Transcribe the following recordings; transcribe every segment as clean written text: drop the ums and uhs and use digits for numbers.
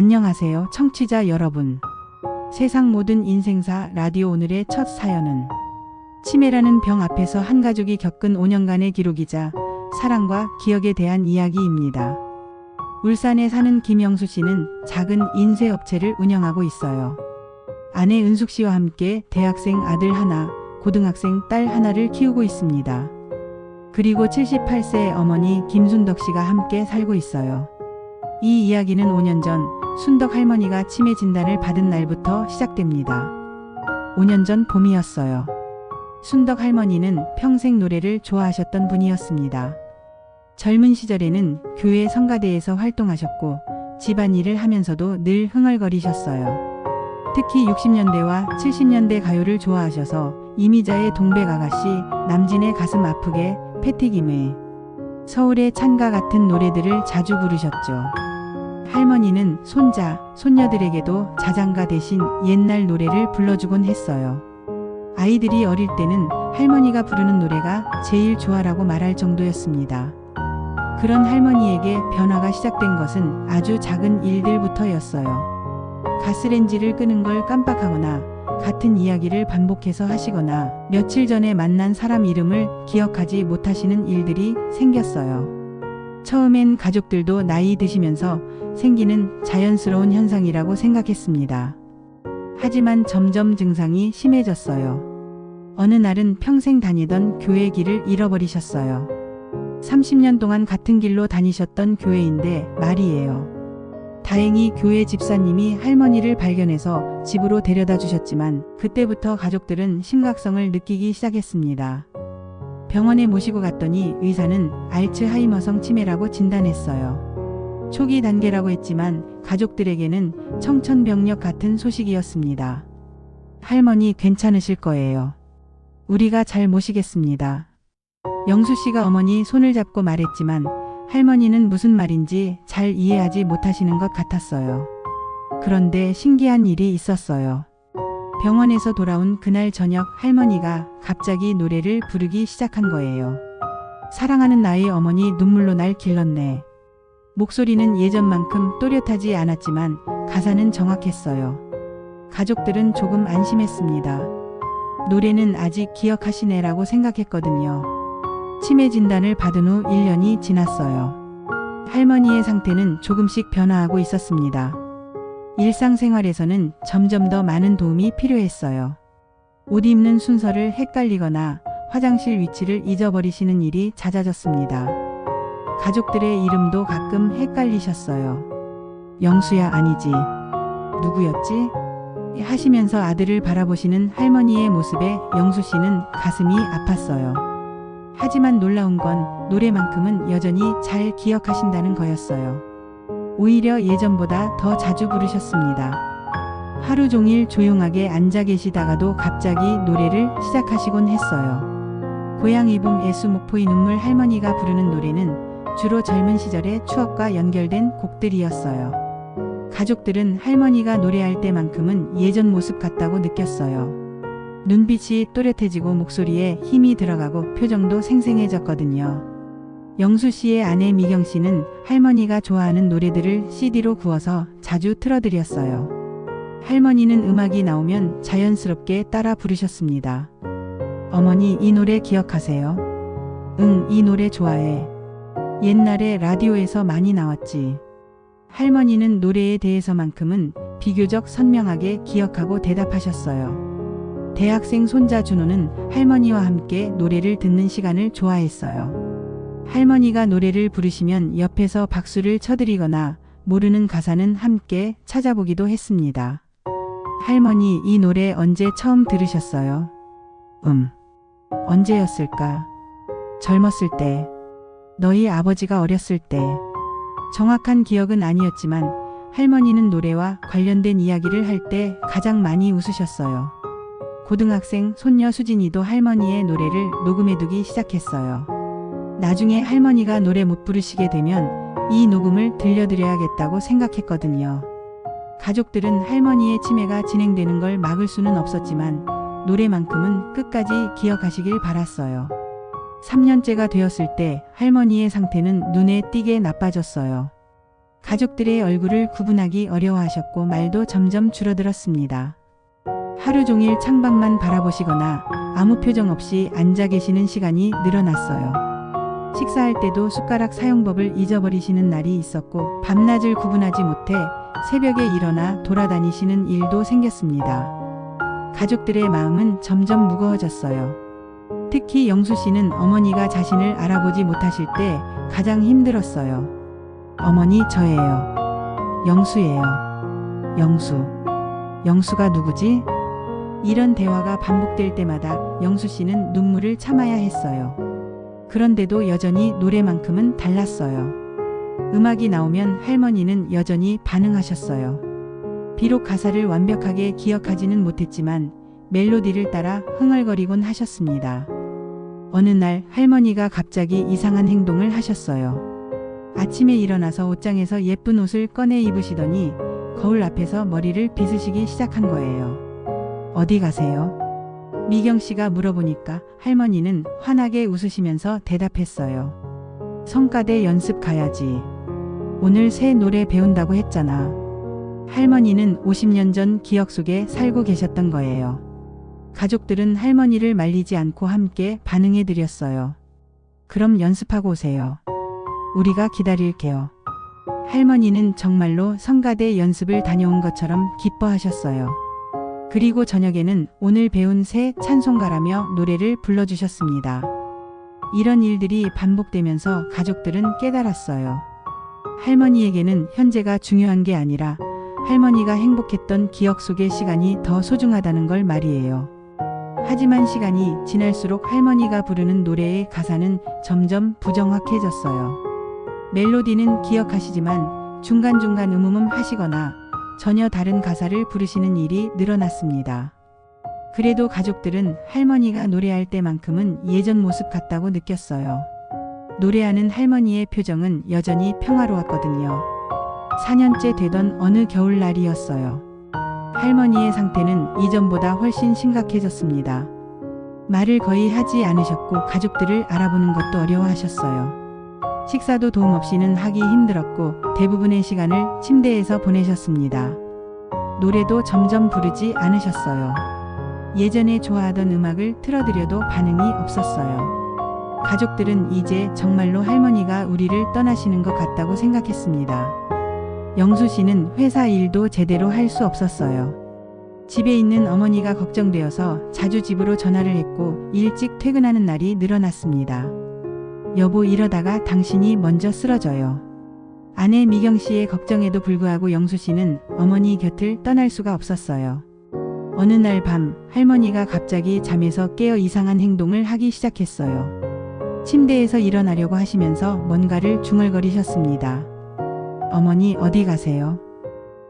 안녕하세요, 청취자 여러분. 세상 모든 인생사 라디오 오늘의 첫 사연은 치매라는 병 앞에서 한 가족이 겪은 5년간의 기록이자 사랑과 기억에 대한 이야기입니다. 울산에 사는 김영수 씨는 작은 인쇄업체를 운영하고 있어요. 아내 은숙 씨와 함께 대학생 아들 하나, 고등학생 딸 하나를 키우고 있습니다. 그리고 78세 어머니 김순덕 씨가 함께 살고 있어요. 이 이야기는 5년 전 순덕 할머니가 치매 진단을 받은 날부터 시작됩니다. 5년 전 봄이었어요. 순덕 할머니는 평생 노래를 좋아하셨던 분이었습니다. 젊은 시절에는 교회 성가대에서 활동하셨고 집안일을 하면서도 늘 흥얼거리셨어요. 특히 60년대와 70년대 가요를 좋아하셔서 이미자의 동백아가씨, 남진의 가슴 아프게, 패티김의 서울의 찬가 같은 노래들을 자주 부르셨죠. 할머니는 손자, 손녀들에게도 자장가 대신 옛날 노래를 불러주곤 했어요. 아이들이 어릴 때는 할머니가 부르는 노래가 제일 좋아라고 말할 정도였습니다. 그런 할머니에게 변화가 시작된 것은 아주 작은 일들부터였어요. 가스레인지를 끄는 걸 깜빡하거나 같은 이야기를 반복해서 하시거나 며칠 전에 만난 사람 이름을 기억하지 못하시는 일들이 생겼어요. 처음엔 가족들도 나이 드시면서 생기는 자연스러운 현상이라고 생각했습니다. 하지만 점점 증상이 심해졌어요. 어느 날은 평생 다니던 교회 길을 잃어버리셨어요. 30년 동안 같은 길로 다니셨던 교회인데 말이에요. 다행히 교회 집사님이 할머니를 발견해서 집으로 데려다 주셨지만 그때부터 가족들은 심각성을 느끼기 시작했습니다. 병원에 모시고 갔더니 의사는 알츠하이머성 치매라고 진단했어요. 초기 단계라고 했지만 가족들에게는 청천벽력 같은 소식이었습니다. 할머니 괜찮으실 거예요. 우리가 잘 모시겠습니다. 영수 씨가 어머니 손을 잡고 말했지만 할머니는 무슨 말인지 잘 이해하지 못하시는 것 같았어요. 그런데 신기한 일이 있었어요. 병원에서 돌아온 그날 저녁 할머니가 갑자기 노래를 부르기 시작한 거예요. 사랑하는 나의 어머니 눈물로 날 길렀네. 목소리는 예전만큼 또렷하지 않았지만 가사는 정확했어요. 가족들은 조금 안심했습니다. 노래는 아직 기억하시네라고 생각했거든요. 치매 진단을 받은 후 1년이 지났어요. 할머니의 상태는 조금씩 변화하고 있었습니다. 일상생활에서는 점점 더 많은 도움이 필요했어요. 옷 입는 순서를 헷갈리거나 화장실 위치를 잊어버리시는 일이 잦아졌습니다. 가족들의 이름도 가끔 헷갈리셨어요. 영수야 아니지. 누구였지? 하시면서 아들을 바라보시는 할머니의 모습에 영수 씨는 가슴이 아팠어요. 하지만 놀라운 건 노래만큼은 여전히 잘 기억하신다는 거였어요. 오히려 예전보다 더 자주 부르셨습니다. 하루 종일 조용하게 앉아 계시다가도 갑자기 노래를 시작하시곤 했어요. 고향 이봉 애수 목포의 눈물 할머니가 부르는 노래는 주로 젊은 시절의 추억과 연결된 곡들이었어요. 가족들은 할머니가 노래할 때만큼은 예전 모습 같다고 느꼈어요. 눈빛이 또렷해지고 목소리에 힘이 들어가고 표정도 생생해졌거든요. 영수 씨의 아내 미경 씨는 할머니가 좋아하는 노래들을 CD로 구워서 자주 틀어드렸어요. 할머니는 음악이 나오면 자연스럽게 따라 부르셨습니다. 어머니 이 노래 기억하세요? 응, 이 노래 좋아해. 옛날에 라디오에서 많이 나왔지. 할머니는 노래에 대해서만큼은 비교적 선명하게 기억하고 대답하셨어요. 대학생 손자 준호는 할머니와 함께 노래를 듣는 시간을 좋아했어요. 할머니가 노래를 부르시면 옆에서 박수를 쳐드리거나 모르는 가사는 함께 찾아보기도 했습니다. 할머니 이 노래 언제 처음 들으셨어요? 언제였을까? 젊었을 때. 너희 아버지가 어렸을 때. 정확한 기억은 아니었지만 할머니는 노래와 관련된 이야기를 할 때 가장 많이 웃으셨어요. 고등학생 손녀 수진이도 할머니의 노래를 녹음해두기 시작했어요. 나중에 할머니가 노래 못 부르시게 되면 이 녹음을 들려드려야겠다고 생각했거든요. 가족들은 할머니의 치매가 진행되는 걸 막을 수는 없었지만 노래만큼은 끝까지 기억하시길 바랐어요. 3년째가 되었을 때 할머니의 상태는 눈에 띄게 나빠졌어요. 가족들의 얼굴을 구분하기 어려워하셨고 말도 점점 줄어들었습니다. 하루 종일 창밖만 바라보시거나 아무 표정 없이 앉아 계시는 시간이 늘어났어요. 식사할 때도 숟가락 사용법을 잊어버리시는 날이 있었고 밤낮을 구분하지 못해 새벽에 일어나 돌아다니시는 일도 생겼습니다. 가족들의 마음은 점점 무거워졌어요. 특히 영수 씨는 어머니가 자신을 알아보지 못하실 때 가장 힘들었어요. 어머니, 저예요. 영수예요. 영수. 영수가 누구지? 이런 대화가 반복될 때마다 영수 씨는 눈물을 참아야 했어요. 그런데도 여전히 노래만큼은 달랐어요. 음악이 나오면 할머니는 여전히 반응하셨어요. 비록 가사를 완벽하게 기억하지는 못했지만 멜로디를 따라 흥얼거리곤 하셨습니다. 어느 날 할머니가 갑자기 이상한 행동을 하셨어요. 아침에 일어나서 옷장에서 예쁜 옷을 꺼내 입으시더니 거울 앞에서 머리를 빗으시기 시작한 거예요. 어디 가세요? 미경 씨가 물어보니까 할머니는 환하게 웃으시면서 대답했어요. 성가대 연습 가야지. 오늘 새 노래 배운다고 했잖아. 할머니는 50년 전 기억 속에 살고 계셨던 거예요. 가족들은 할머니를 말리지 않고 함께 반응해 드렸어요. 그럼 연습하고 오세요. 우리가 기다릴게요. 할머니는 정말로 성가대 연습을 다녀온 것처럼 기뻐하셨어요. 그리고 저녁에는 오늘 배운 새 찬송가라며 노래를 불러주셨습니다. 이런 일들이 반복되면서 가족들은 깨달았어요. 할머니에게는 현재가 중요한 게 아니라 할머니가 행복했던 기억 속의 시간이 더 소중하다는 걸 말이에요. 하지만 시간이 지날수록 할머니가 부르는 노래의 가사는 점점 부정확해졌어요. 멜로디는 기억하시지만 중간중간 하시거나 전혀 다른 가사를 부르시는 일이 늘어났습니다. 그래도 가족들은 할머니가 노래할 때만큼은 예전 모습 같다고 느꼈어요. 노래하는 할머니의 표정은 여전히 평화로웠거든요. 4년째 되던 어느 겨울날이었어요. 할머니의 상태는 이전보다 훨씬 심각해졌습니다. 말을 거의 하지 않으셨고 가족들을 알아보는 것도 어려워하셨어요. 식사도 도움 없이는 하기 힘들었고 대부분의 시간을 침대에서 보내셨습니다. 노래도 점점 부르지 않으셨어요. 예전에 좋아하던 음악을 틀어드려도 반응이 없었어요. 가족들은 이제 정말로 할머니가 우리를 떠나시는 것 같다고 생각했습니다. 영수 씨는 회사 일도 제대로 할 수 없었어요. 집에 있는 어머니가 걱정되어서 자주 집으로 전화를 했고 일찍 퇴근하는 날이 늘어났습니다. 여보, 이러다가 당신이 먼저 쓰러져요. 아내 미경 씨의 걱정에도 불구하고 영수 씨는 어머니 곁을 떠날 수가 없었어요. 어느 날 밤 할머니가 갑자기 잠에서 깨어 이상한 행동을 하기 시작했어요. 침대에서 일어나려고 하시면서 뭔가를 중얼거리셨습니다. 어머니, 어디 가세요?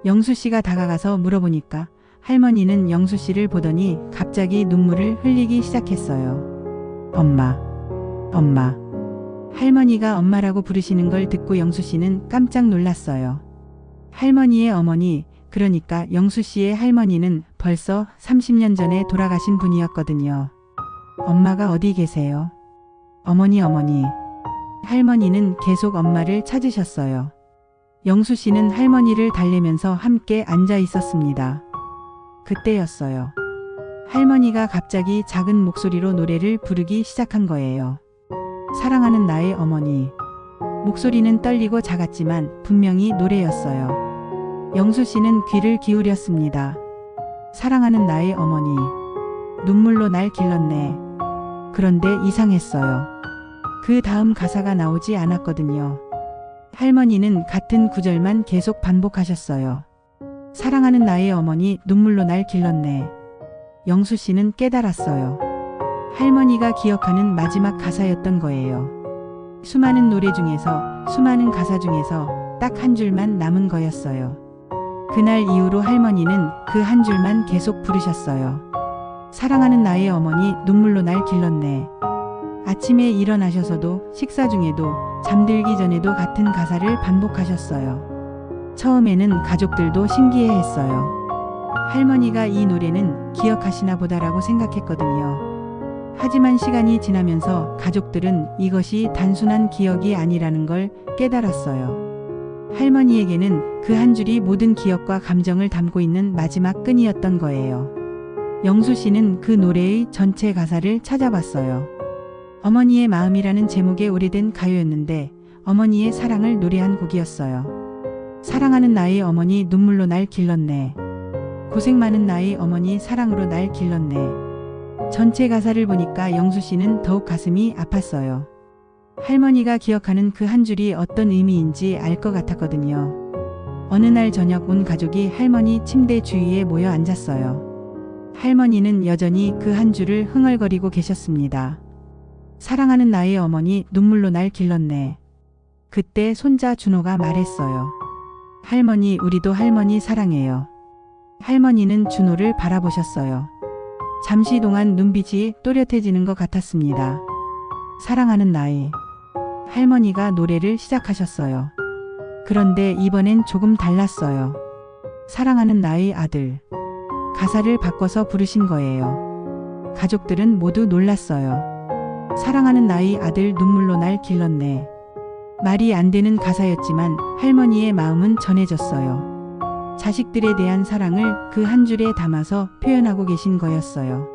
영수 씨가 다가가서 물어보니까 할머니는 영수 씨를 보더니 갑자기 눈물을 흘리기 시작했어요. 엄마, 엄마. 할머니가 엄마라고 부르시는 걸 듣고 영수 씨는 깜짝 놀랐어요. 할머니의 어머니, 그러니까 영수 씨의 할머니는 벌써 30년 전에 돌아가신 분이었거든요. 엄마가 어디 계세요? 어머니, 어머니. 할머니는 계속 엄마를 찾으셨어요. 영수 씨는 할머니를 달래면서 함께 앉아 있었습니다. 그때였어요. 할머니가 갑자기 작은 목소리로 노래를 부르기 시작한 거예요. 사랑하는 나의 어머니. 목소리는 떨리고 작았지만 분명히 노래였어요. 영수 씨는 귀를 기울였습니다. 사랑하는 나의 어머니. 눈물로 날 길렀네. 그런데 이상했어요. 그 다음 가사가 나오지 않았거든요. 할머니는 같은 구절만 계속 반복하셨어요. 사랑하는 나의 어머니, 눈물로 날 길렀네. 영수 씨는 깨달았어요. 할머니가 기억하는 마지막 가사였던 거예요. 수많은 노래 중에서, 수많은 가사 중에서 딱 한 줄만 남은 거였어요. 그날 이후로 할머니는 그 한 줄만 계속 부르셨어요. 사랑하는 나의 어머니, 눈물로 날 길렀네. 아침에 일어나셔서도, 식사 중에도, 잠들기 전에도 같은 가사를 반복하셨어요. 처음에는 가족들도 신기해했어요. 할머니가 이 노래는 기억하시나 보다라고 생각했거든요. 하지만 시간이 지나면서 가족들은 이것이 단순한 기억이 아니라는 걸 깨달았어요. 할머니에게는 그 한 줄이 모든 기억과 감정을 담고 있는 마지막 끈이었던 거예요. 영수 씨는 그 노래의 전체 가사를 찾아봤어요. 어머니의 마음이라는 제목의 오래된 가요였는데 어머니의 사랑을 노래한 곡이었어요. 사랑하는 나의 어머니 눈물로 날 길렀네. 고생 많은 나의 어머니 사랑으로 날 길렀네. 전체 가사를 보니까 영수 씨는 더욱 가슴이 아팠어요. 할머니가 기억하는 그 한 줄이 어떤 의미인지 알 것 같았거든요. 어느 날 저녁 온 가족이 할머니 침대 주위에 모여 앉았어요. 할머니는 여전히 그 한 줄을 흥얼거리고 계셨습니다. 사랑하는 나의 어머니 눈물로 날 길렀네. 그때 손자 준호가 말했어요. 할머니, 우리도 할머니 사랑해요. 할머니는 준호를 바라보셨어요. 잠시 동안 눈빛이 또렷해지는 것 같았습니다. 사랑하는 나의. 할머니가 노래를 시작하셨어요. 그런데 이번엔 조금 달랐어요. 사랑하는 나의 아들. 가사를 바꿔서 부르신 거예요. 가족들은 모두 놀랐어요. 사랑하는 나의 아들 눈물로 날 길렀네. 말이 안 되는 가사였지만 할머니의 마음은 전해졌어요. 자식들에 대한 사랑을 그 한 줄에 담아서 표현하고 계신 거였어요.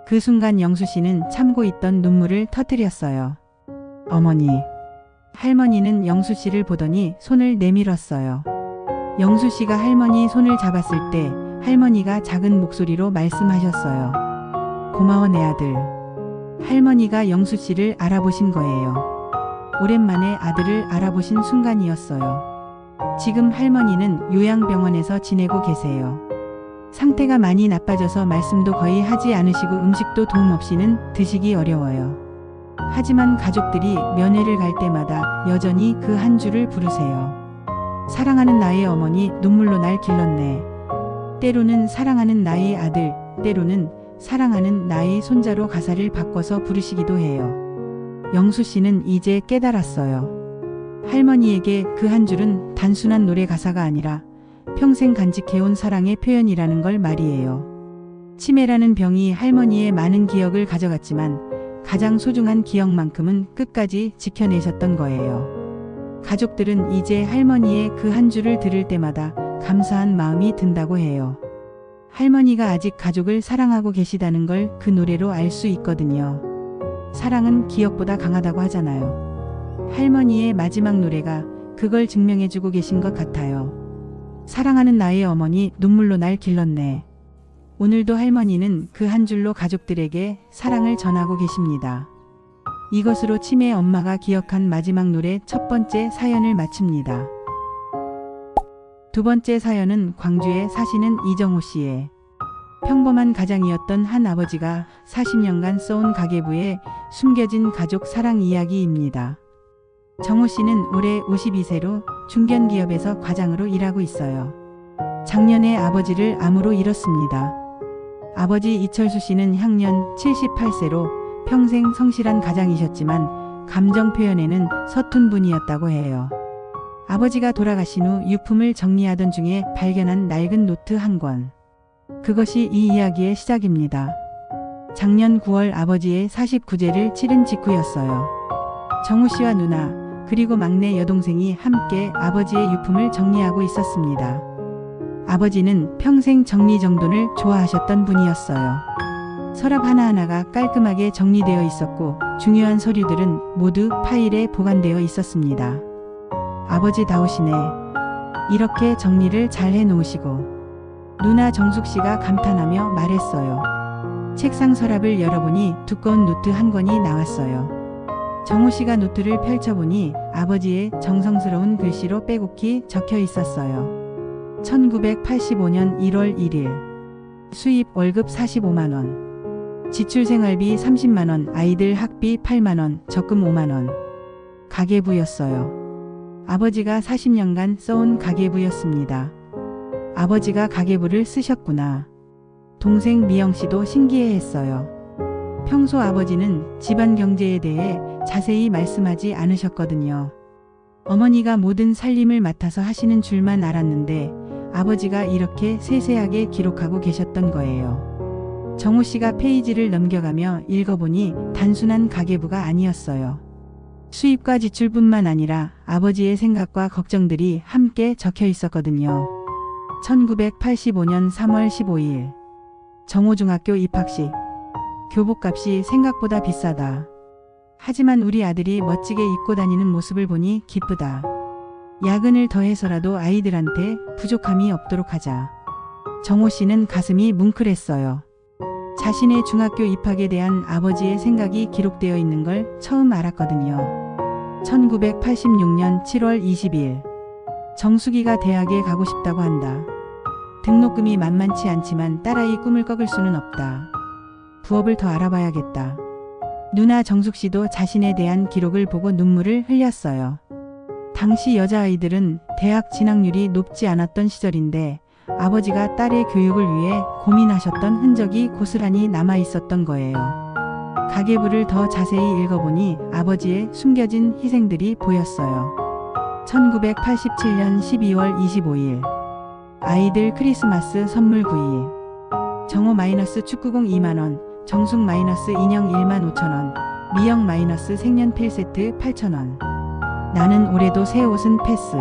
그 순간 영수 씨는 참고 있던 눈물을 터뜨렸어요. 어머니. 할머니는 영수 씨를 보더니 손을 내밀었어요. 영수 씨가 할머니 손을 잡았을 때 할머니가 작은 목소리로 말씀하셨어요. 고마워 내 아들. 할머니가 영수 씨를 알아보신 거예요. 오랜만에 아들을 알아보신 순간이었어요. 지금 할머니는 요양병원에서 지내고 계세요. 상태가 많이 나빠져서 말씀도 거의 하지 않으시고 음식도 도움 없이는 드시기 어려워요. 하지만 가족들이 면회를 갈 때마다 여전히 그 한 줄을 부르세요. 사랑하는 나의 어머니 눈물로 날 길렀네. 때로는 사랑하는 나의 아들, 때로는 사랑하는 나의 손자로 가사를 바꿔서 부르시기도 해요. 영수 씨는 이제 깨달았어요. 할머니에게 그 한 줄은 단순한 노래 가사가 아니라 평생 간직해온 사랑의 표현이라는 걸 말이에요. 치매라는 병이 할머니의 많은 기억을 가져갔지만 가장 소중한 기억만큼은 끝까지 지켜내셨던 거예요. 가족들은 이제 할머니의 그 한 줄을 들을 때마다 감사한 마음이 든다고 해요. 할머니가 아직 가족을 사랑하고 계시다는 걸 그 노래로 알 수 있거든요. 사랑은 기억보다 강하다고 하잖아요. 할머니의 마지막 노래가 그걸 증명해주고 계신 것 같아요. 사랑하는 나의 어머니 눈물로 날 길렀네. 오늘도 할머니는 그 한 줄로 가족들에게 사랑을 전하고 계십니다. 이것으로 치매 엄마가 기억한 마지막 노래 첫 번째 사연을 마칩니다. 두 번째 사연은 광주에 사시는 이정호 씨의 평범한 가장이었던 한 아버지가 40년간 써온 가계부에 숨겨진 가족 사랑 이야기입니다. 정호 씨는 올해 52세로 중견기업에서 과장으로 일하고 있어요. 작년에 아버지를 암으로 잃었습니다. 아버지 이철수 씨는 향년 78세로 평생 성실한 가장이셨지만 감정 표현에는 서툰 분이었다고 해요. 아버지가 돌아가신 후 유품을 정리하던 중에 발견한 낡은 노트 한 권. 그것이 이 이야기의 시작입니다. 작년 9월 아버지의 49제를 치른 직후였어요. 정우 씨와 누나 그리고 막내 여동생이 함께 아버지의 유품을 정리하고 있었습니다. 아버지는 평생 정리정돈을 좋아하셨던 분이었어요. 서랍 하나하나가 깔끔하게 정리되어 있었고 중요한 서류들은 모두 파일에 보관되어 있었습니다. 아버지다우시네. 이렇게 정리를 잘 해놓으시고. 누나 정숙 씨가 감탄하며 말했어요. 책상 서랍을 열어보니 두꺼운 노트 한 권이 나왔어요. 정호 씨가 노트를 펼쳐보니 아버지의 정성스러운 글씨로 빼곡히 적혀 있었어요. 1985년 1월 1일. 수입 월급 45만원. 지출 생활비 30만원, 아이들 학비 8만원, 적금 5만원. 가계부였어요. 아버지가 40년간 써온 가계부였습니다. 아버지가 가계부를 쓰셨구나. 동생 미영 씨도 신기해했어요. 평소 아버지는 집안 경제에 대해 자세히 말씀하지 않으셨거든요. 어머니가 모든 살림을 맡아서 하시는 줄만 알았는데 아버지가 이렇게 세세하게 기록하고 계셨던 거예요. 정우 씨가 페이지를 넘겨가며 읽어보니 단순한 가계부가 아니었어요. 수입과 지출뿐만 아니라 아버지의 생각과 걱정들이 함께 적혀 있었거든요. 1985년 3월 15일 정오중학교 입학식. 교복값이 생각보다 비싸다. 하지만 우리 아들이 멋지게 입고 다니는 모습을 보니 기쁘다. 야근을 더해서라도 아이들한테 부족함이 없도록 하자. 정호 씨는 가슴이 뭉클했어요. 자신의 중학교 입학에 대한 아버지의 생각이 기록되어 있는 걸 처음 알았거든요. 1986년 7월 20일 정숙이가 대학에 가고 싶다고 한다. 등록금이 만만치 않지만 딸아이 꿈을 꺾을 수는 없다. 부업을 더 알아봐야겠다. 누나 정숙 씨도 자신에 대한 기록을 보고 눈물을 흘렸어요. 당시 여자아이들은 대학 진학률이 높지 않았던 시절인데 아버지가 딸의 교육을 위해 고민하셨던 흔적이 고스란히 남아 있었던 거예요. 가계부를 더 자세히 읽어보니 아버지의 숨겨진 희생들이 보였어요. 1987년 12월 25일 아이들 크리스마스 선물 구입. 정호 마이너스 축구공 2만원, 정숙 마이너스 인형 1만 5천원, 미영 마이너스 색연필 세트 8천원. 나는 올해도 새 옷은 패스.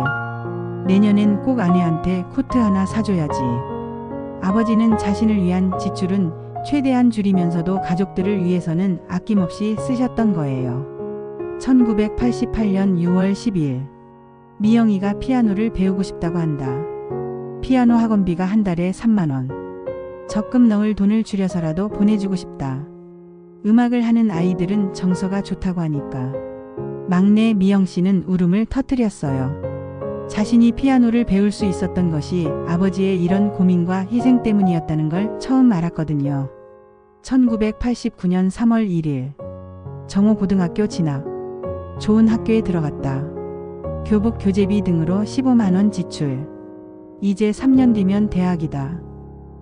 내년엔 꼭 아내한테 코트 하나 사줘야지. 아버지는 자신을 위한 지출은 최대한 줄이면서도 가족들을 위해서는 아낌없이 쓰셨던 거예요. 1988년 6월 12일 미영이가 피아노를 배우고 싶다고 한다. 피아노 학원비가 한 달에 3만원. 적금 넣을 돈을 줄여서라도 보내주고 싶다. 음악을 하는 아이들은 정서가 좋다고 하니까. 막내 미영 씨는 울음을 터뜨렸어요. 자신이 피아노를 배울 수 있었던 것이 아버지의 이런 고민과 희생 때문이었다는 걸 처음 알았거든요. 1989년 3월 1일 정호 고등학교 진학. 좋은 학교에 들어갔다. 교복 교재비 등으로 15만원 지출. 이제 3년 뒤면 대학이다.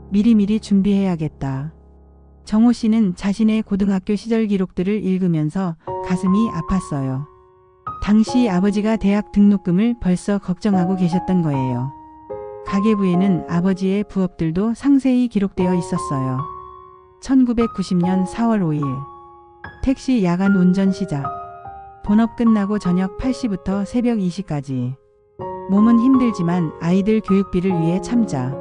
미리미리 준비해야겠다. 정호 씨는 자신의 고등학교 시절 기록들을 읽으면서 가슴이 아팠어요. 당시 아버지가 대학 등록금을 벌써 걱정하고 계셨던 거예요. 가계부에는 아버지의 부업들도 상세히 기록되어 있었어요. 1990년 4월 5일 택시 야간 운전 시작. 본업 끝나고 저녁 8시부터 새벽 2시까지. 몸은 힘들지만 아이들 교육비를 위해 참자.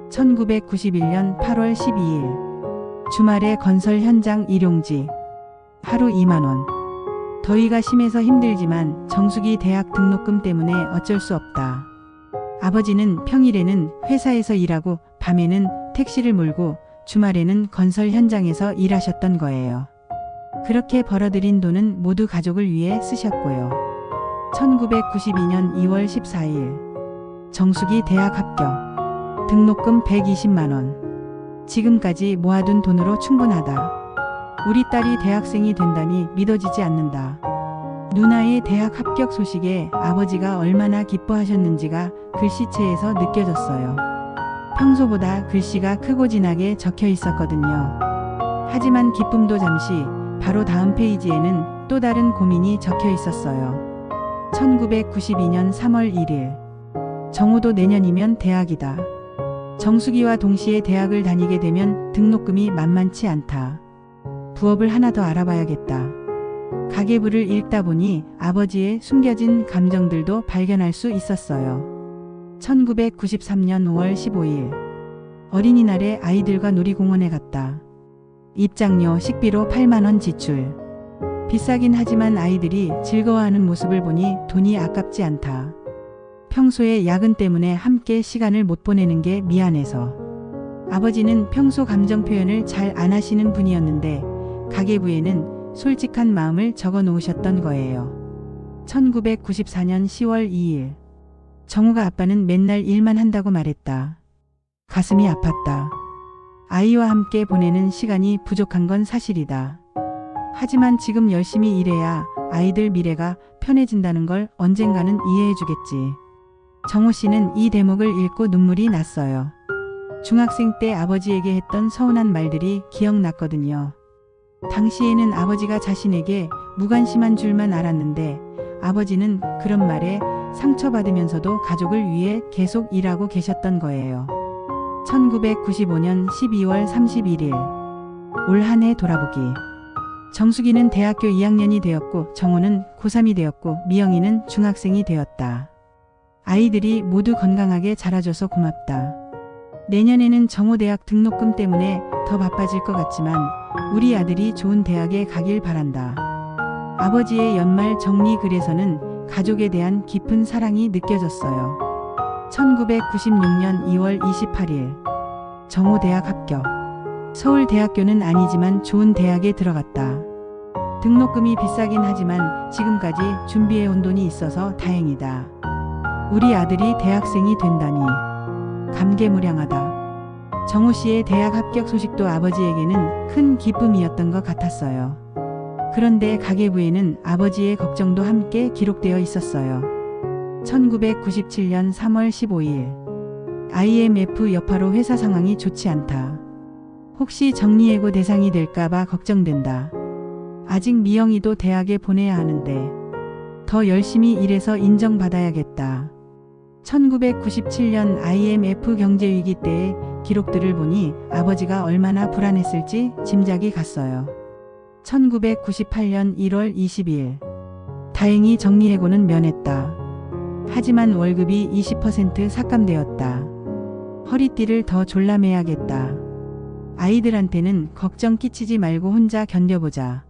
1991년 8월 12일 주말에 건설 현장 일용직. 하루 2만원. 더위가 심해서 힘들지만 정숙이 대학 등록금 때문에 어쩔 수 없다. 아버지는 평일에는 회사에서 일하고 밤에는 택시를 몰고 주말에는 건설 현장에서 일하셨던 거예요. 그렇게 벌어들인 돈은 모두 가족을 위해 쓰셨고요. 1992년 2월 14일 정숙이 대학 합격. 등록금 120만원. 지금까지 모아둔 돈으로 충분하다. 우리 딸이 대학생이 된다니 믿어지지 않는다. 누나의 대학 합격 소식에 아버지가 얼마나 기뻐하셨는지가 글씨체에서 느껴졌어요. 평소보다 글씨가 크고 진하게 적혀 있었거든요. 하지만 기쁨도 잠시, 바로 다음 페이지에는 또 다른 고민이 적혀 있었어요. 1992년 3월 1일 정호도 내년이면 대학이다. 정숙이와 동시에 대학을 다니게 되면 등록금이 만만치 않다. 부업을 하나 더 알아봐야겠다. 가계부를 읽다 보니 아버지의 숨겨진 감정들도 발견할 수 있었어요. 1993년 5월 15일 어린이날에 아이들과 놀이공원에 갔다. 입장료 식비로 8만원 지출. 비싸긴 하지만 아이들이 즐거워하는 모습을 보니 돈이 아깝지 않다. 평소에 야근 때문에 함께 시간을 못 보내는 게 미안해서. 아버지는 평소 감정 표현을 잘 안 하시는 분이었는데 가계부에는 솔직한 마음을 적어 놓으셨던 거예요. 1994년 10월 2일 정우가 아빠는 맨날 일만 한다고 말했다. 가슴이 아팠다. 아이와 함께 보내는 시간이 부족한 건 사실이다. 하지만 지금 열심히 일해야 아이들 미래가 편해진다는 걸 언젠가는 이해해 주겠지. 정호 씨는 이 대목을 읽고 눈물이 났어요. 중학생 때 아버지에게 했던 서운한 말들이 기억났거든요. 당시에는 아버지가 자신에게 무관심한 줄만 알았는데 아버지는 그런 말에 상처받으면서도 가족을 위해 계속 일하고 계셨던 거예요. 1995년 12월 31일 올 한 해 돌아보기. 정숙이는 대학교 2학년이 되었고 정호는 고3이 되었고 미영이는 중학생이 되었다. 아이들이 모두 건강하게 자라줘서 고맙다. 내년에는 정호 대학 등록금 때문에 더 바빠질 것 같지만 우리 아들이 좋은 대학에 가길 바란다. 아버지의 연말 정리글에서는 가족에 대한 깊은 사랑이 느껴졌어요. 1996년 2월 28일 정호 대학 합격. 서울대학교는 아니지만 좋은 대학에 들어갔다. 등록금이 비싸긴 하지만 지금까지 준비해온 돈이 있어서 다행이다. 우리 아들이 대학생이 된다니 감개무량하다. 정호 씨의 대학 합격 소식도 아버지에게는 큰 기쁨이었던 것 같았어요. 그런데 가계부에는 아버지의 걱정도 함께 기록되어 있었어요. 1997년 3월 15일 IMF 여파로 회사 상황이 좋지 않다. 혹시 정리해고 대상이 될까봐 걱정된다. 아직 미영이도 대학에 보내야 하는데 더 열심히 일해서 인정받아야겠다. 1997년 IMF 경제위기 때의 기록들을 보니 아버지가 얼마나 불안했을지 짐작이 갔어요. 1998년 1월 22일 다행히 정리해고는 면했다. 하지만 월급이 20% 삭감되었다. 허리띠를 더 졸라매야겠다. 아이들한테는 걱정 끼치지 말고 혼자 견뎌보자.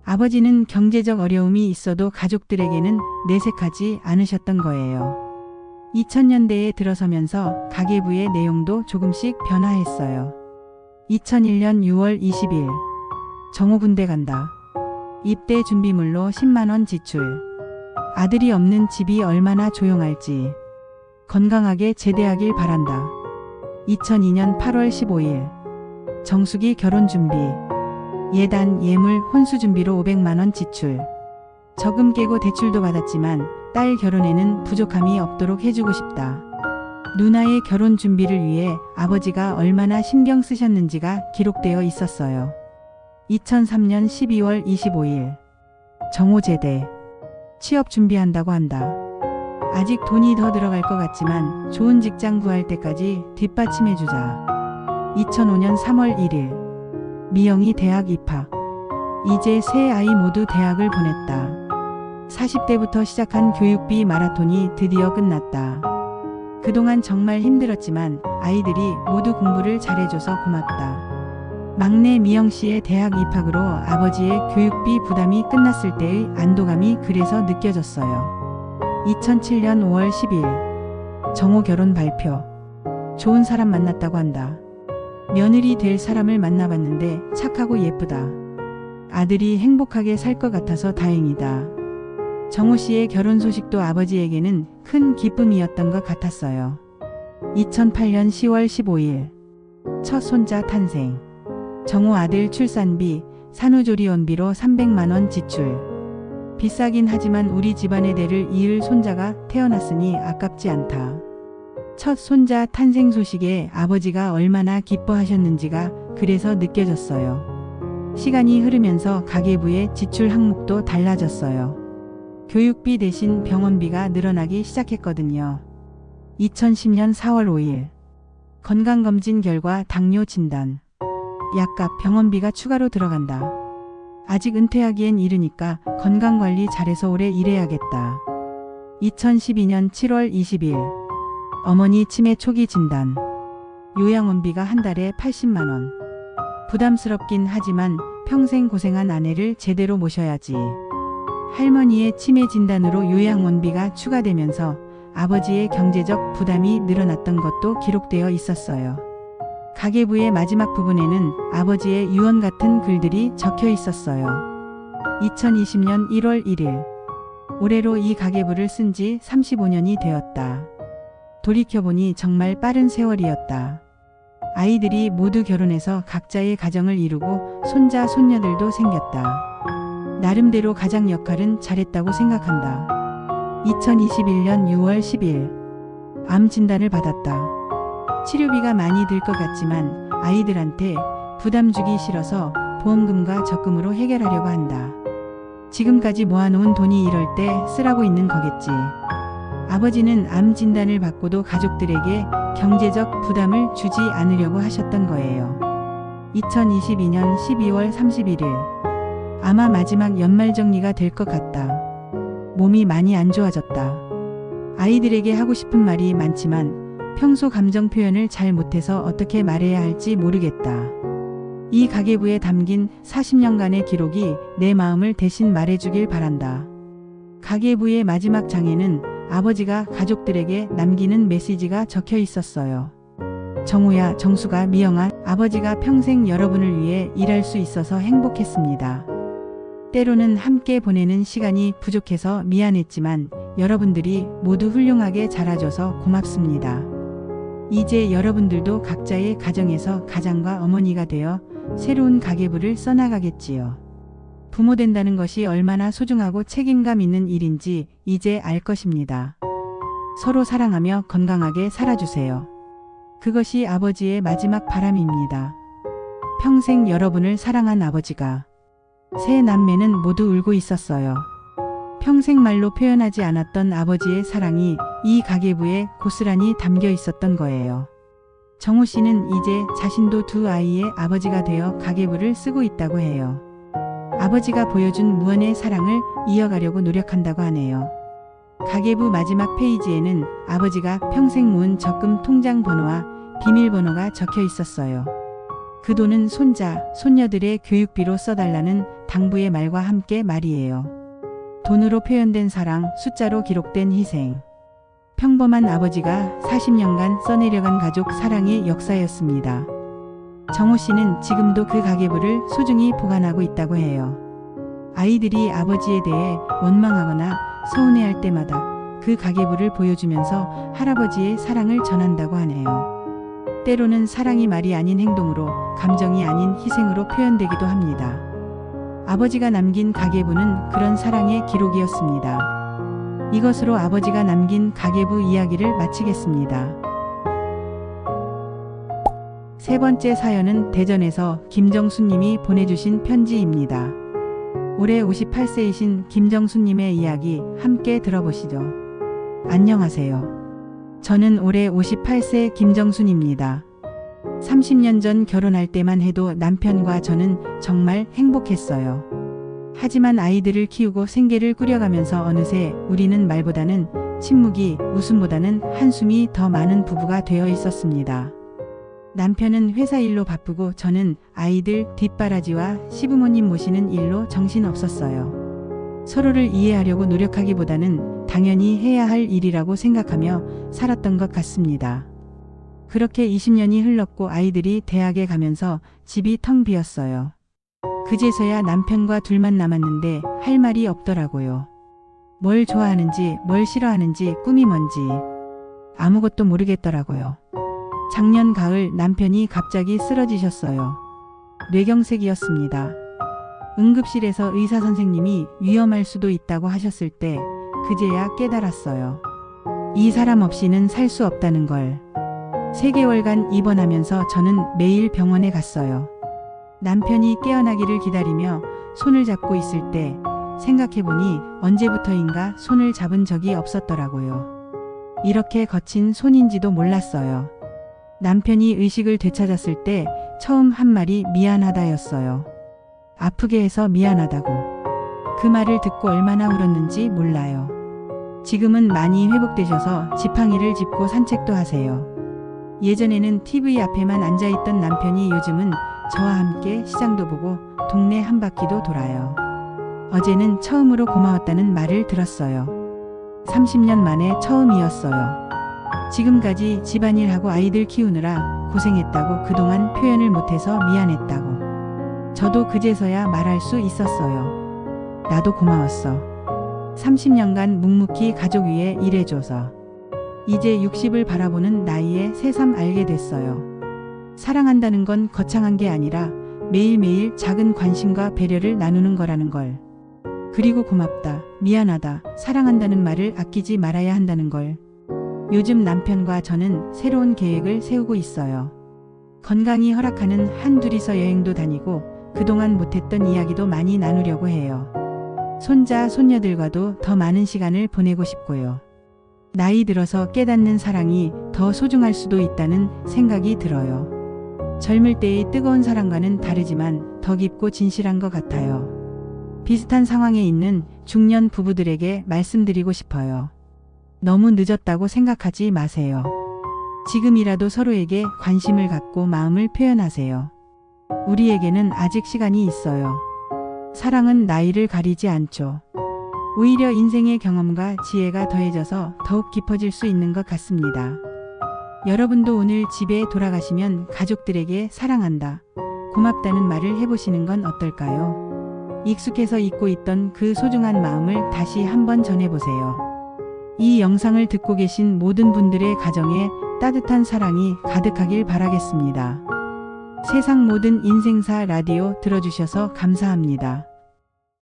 아버지는 경제적 어려움이 있어도 가족들에게는 내색하지 않으셨던 거예요. 2000년대에 들어서면서 가계부의 내용도 조금씩 변화했어요. 2001년 6월 20일 정호 군대 간다. 입대 준비물로 10만원 지출. 아들이 없는 집이 얼마나 조용할지. 건강하게 제대하길 바란다. 2002년 8월 15일 정숙이 결혼 준비. 예단, 예물, 혼수 준비로 500만원 지출. 저금 깨고 대출도 받았지만 딸 결혼에는 부족함이 없도록 해주고 싶다. 누나의 결혼 준비를 위해 아버지가 얼마나 신경 쓰셨는지가 기록되어 있었어요. 2003년 12월 25일 정호 제대. 취업 준비한다고 한다. 아직 돈이 더 들어갈 것 같지만 좋은 직장 구할 때까지 뒷받침해주자. 2005년 3월 1일 미영이 대학 입학. 이제 세 아이 모두 대학을 보냈다. 40대부터 시작한 교육비 마라톤이 드디어 끝났다. 그동안 정말 힘들었지만 아이들이 모두 공부를 잘해줘서 고맙다. 막내 미영 씨의 대학 입학으로 아버지의 교육비 부담이 끝났을 때의 안도감이 그래서 느껴졌어요. 2007년 5월 10일 정호 결혼 발표. 좋은 사람 만났다고 한다. 며느리 될 사람을 만나봤는데 착하고 예쁘다. 아들이 행복하게 살 것 같아서 다행이다. 정호 씨의 결혼 소식도 아버지에게는 큰 기쁨이었던 것 같았어요. 2008년 10월 15일 첫 손자 탄생. 정호 아들 출산비, 산후조리원비로 300만원 지출. 비싸긴 하지만 우리 집안의 대를 이을 손자가 태어났으니 아깝지 않다. 첫 손자 탄생 소식에 아버지가 얼마나 기뻐하셨는지가 그래서 느껴졌어요. 시간이 흐르면서 가계부의 지출 항목도 달라졌어요. 교육비 대신 병원비가 늘어나기 시작했거든요. 2010년 4월 5일 건강검진 결과 당뇨 진단. 약값 병원비가 추가로 들어간다. 아직 은퇴하기엔 이르니까 건강관리 잘해서 오래 일해야겠다. 2012년 7월 20일 어머니 치매 초기 진단. 요양원비가 한 달에 80만원. 부담스럽긴 하지만 평생 고생한 아내를 제대로 모셔야지. 할머니의 치매 진단으로 요양원비가 추가되면서 아버지의 경제적 부담이 늘어났던 것도 기록되어 있었어요. 가계부의 마지막 부분에는 아버지의 유언 같은 글들이 적혀 있었어요. 2020년 1월 1일 올해로 이 가계부를 쓴 지 35년이 되었다. 돌이켜보니 정말 빠른 세월이었다. 아이들이 모두 결혼해서 각자의 가정을 이루고 손자, 손녀들도 생겼다. 나름대로 가장 역할은 잘했다고 생각한다. 2021년 6월 10일 암 진단을 받았다. 치료비가 많이 들 것 같지만 아이들한테 부담 주기 싫어서 보험금과 적금으로 해결하려고 한다. 지금까지 모아놓은 돈이 이럴 때 쓰라고 있는 거겠지. 아버지는 암 진단을 받고도 가족들에게 경제적 부담을 주지 않으려고 하셨던 거예요. 2022년 12월 31일 아마 마지막 연말 정리가 될 것 같다. 몸이 많이 안 좋아졌다. 아이들에게 하고 싶은 말이 많지만 평소 감정 표현을 잘 못해서 어떻게 말해야 할지 모르겠다. 이 가계부에 담긴 40년간의 기록이 내 마음을 대신 말해주길 바란다. 가계부의 마지막 장에는 아버지가 가족들에게 남기는 메시지가 적혀 있었어요. 정우야, 정수가, 미영아, 아버지가 평생 여러분을 위해 일할 수 있어서 행복했습니다. 때로는 함께 보내는 시간이 부족해서 미안했지만 여러분들이 모두 훌륭하게 자라줘서 고맙습니다. 이제 여러분들도 각자의 가정에서 가장과 어머니가 되어 새로운 가계부를 써나가겠지요. 부모 된다는 것이 얼마나 소중하고 책임감 있는 일인지 이제 알 것입니다. 서로 사랑하며 건강하게 살아주세요. 그것이 아버지의 마지막 바람입니다. 평생 여러분을 사랑한 아버지가. 세 남매는 모두 울고 있었어요. 평생 말로 표현하지 않았던 아버지의 사랑이 이 가계부에 고스란히 담겨 있었던 거예요. 정우 씨는 이제 자신도 두 아이의 아버지가 되어 가계부를 쓰고 있다고 해요. 아버지가 보여준 무한의 사랑을 이어가려고 노력한다고 하네요. 가계부 마지막 페이지에는 아버지가 평생 모은 적금 통장 번호와 비밀번호가 적혀 있었어요. 그 돈은 손자, 손녀들의 교육비로 써달라는 당부의 말과 함께 말이에요. 돈으로 표현된 사랑, 숫자로 기록된 희생. 평범한 아버지가 40년간 써내려간 가족 사랑의 역사였습니다. 정우 씨는 지금도 그 가계부를 소중히 보관하고 있다고 해요. 아이들이 아버지에 대해 원망하거나 서운해할 때마다 그 가계부를 보여주면서 할아버지의 사랑을 전한다고 하네요. 때로는 사랑이 말이 아닌 행동으로, 감정이 아닌 희생으로 표현되기도 합니다. 아버지가 남긴 가계부는 그런 사랑의 기록이었습니다. 이것으로 아버지가 남긴 가계부 이야기를 마치겠습니다. 세 번째 사연은 대전에서 김정수님이 보내주신 편지입니다. 올해 58세이신 김정수님의 이야기 함께 들어보시죠. 안녕하세요. 저는 올해 58세 김정순입니다. 30년 전 결혼할 때만 해도 남편과 저는 정말 행복했어요. 하지만 아이들을 키우고 생계를 꾸려가면서 어느새 우리는 말보다는 침묵이, 웃음보다는 한숨이 더 많은 부부가 되어 있었습니다. 남편은 회사 일로 바쁘고 저는 아이들 뒷바라지와 시부모님 모시는 일로 정신없었어요. 서로를 이해하려고 노력하기보다는 당연히 해야 할 일이라고 생각하며 살았던 것 같습니다. 그렇게 20년이 흘렀고 아이들이 대학에 가면서 집이 텅 비었어요. 그제서야 남편과 둘만 남았는데 할 말이 없더라고요. 뭘 좋아하는지, 뭘 싫어하는지, 꿈이 뭔지 아무것도 모르겠더라고요. 작년 가을 남편이 갑자기 쓰러지셨어요. 뇌경색이었습니다. 응급실에서 의사 선생님이 위험할 수도 있다고 하셨을 때 그제야 깨달았어요. 이 사람 없이는 살 수 없다는 걸. 3개월간 입원하면서 저는 매일 병원에 갔어요. 남편이 깨어나기를 기다리며 손을 잡고 있을 때 생각해보니 언제부터인가 손을 잡은 적이 없었더라고요. 이렇게 거친 손인지도 몰랐어요. 남편이 의식을 되찾았을 때 처음 한 말이 미안하다였어요. 아프게 해서 미안하다고. 그 말을 듣고 얼마나 울었는지 몰라요. 지금은 많이 회복되셔서 지팡이를 짚고 산책도 하세요. 예전에는 TV 앞에만 앉아있던 남편이 요즘은 저와 함께 시장도 보고 동네 한 바퀴도 돌아요. 어제는 처음으로 고마웠다는 말을 들었어요. 30년 만에 처음이었어요. 지금까지 집안일하고 아이들 키우느라 고생했다고 그동안 표현을 못해서 미안했다고. 저도 그제서야 말할 수 있었어요. 나도 고마웠어. 30년간 묵묵히 가족 위해 일해줘서. 이제 60을 바라보는 나이에 새삼 알게 됐어요. 사랑한다는 건 거창한 게 아니라 매일매일 작은 관심과 배려를 나누는 거라는 걸. 그리고 고맙다, 미안하다, 사랑한다는 말을 아끼지 말아야 한다는 걸. 요즘 남편과 저는 새로운 계획을 세우고 있어요. 건강이 허락하는 한둘이서 여행도 다니고 그동안 못했던 이야기도 많이 나누려고 해요. 손자, 손녀들과도 더 많은 시간을 보내고 싶고요. 나이 들어서 깨닫는 사랑이 더 소중할 수도 있다는 생각이 들어요. 젊을 때의 뜨거운 사랑과는 다르지만 더 깊고 진실한 것 같아요. 비슷한 상황에 있는 중년 부부들에게 말씀드리고 싶어요. 너무 늦었다고 생각하지 마세요. 지금이라도 서로에게 관심을 갖고 마음을 표현하세요. 우리에게는 아직 시간이 있어요. 사랑은 나이를 가리지 않죠. 오히려 인생의 경험과 지혜가 더해져서 더욱 깊어질 수 있는 것 같습니다. 여러분도 오늘 집에 돌아가시면 가족들에게 사랑한다, 고맙다는 말을 해보시는 건 어떨까요? 익숙해서 잊고 있던 그 소중한 마음을 다시 한번 전해보세요. 이 영상을 듣고 계신 모든 분들의 가정에 따뜻한 사랑이 가득하길 바라겠습니다. 세상 모든 인생사 라디오 들어주셔서 감사합니다.